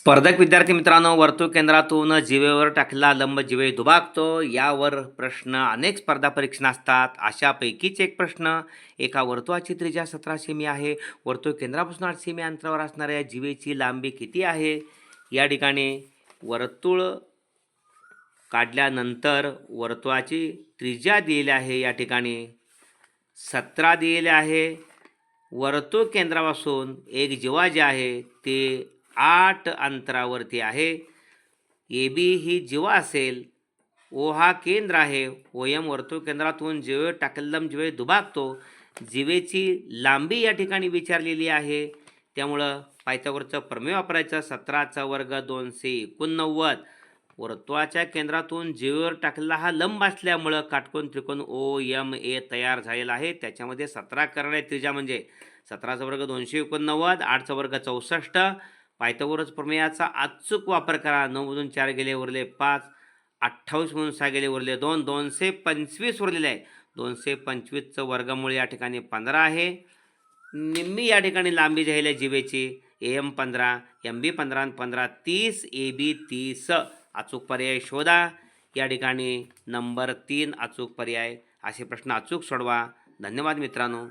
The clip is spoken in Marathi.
स्पर्धक विद्यार्थी मित्रांनो, वर्तुळ केंद्रातून जिवेवर टाकलेला लंब जिवे दुभागतो यावर प्रश्न अनेक स्पर्धा परीक्षा असतात. अशापैकीच एक प्रश्न, एका वर्तुळाची त्रिज्या 17 सेमी आहे. वर्तुळ केंद्रापासून 8 सेमी अंतरावर असणाऱ्या जिवेची लांबी किती आहे? या ठिकाणी वर्तुळ काढल्यानंतर वर्तुळाची त्रिज्या दिलेली आहे. या ठिकाणी 17 दिलेले आहे. वर्तुळ केंद्रापासून एक जिवा जे आहे ते 8 अंतरावरती आहे. ए बी ही जिवा असेल. ओ हा केंद्र आहे. ओ एम वर्तुळ केंद्रातून जिवे टाकलेला जिवे दुभागतो. जिवेची लांबी या ठिकाणी विचारलेली आहे. त्यामुळं पायथागोरसचं प्रमेय वापरायचं. 17चा वर्ग 289. वर्तुळाच्या केंद्रातून जिवेवर टाकलेला हा लंब असल्यामुळं काटकोन त्रिकोण ओ एम ए तयार झालेला आहे. त्याच्यामध्ये 17 करणे त्रिज्या म्हणजे 17चा वर्ग 289, 8चा वर्ग 64. पायथागोरस प्रमेयाचा अचूक वापर करा. 9 मधून 4 गेले उरले 5, 28 मधून 6 गेले उरले 2, 225 उरलेले आहे. 225चं वर्गमूळ या ठिकाणी 15 आहे. निम्मी या ठिकाणी लांबी जी आहे जिवेची AM 15, MB 15, 15 30, AB 30. अचूक पर्याय शोधा. या ठिकाणी नंबर 3 अचूक पर्याय. असे प्रश्न अचूक सोडवा. धन्यवाद मित्रांनो.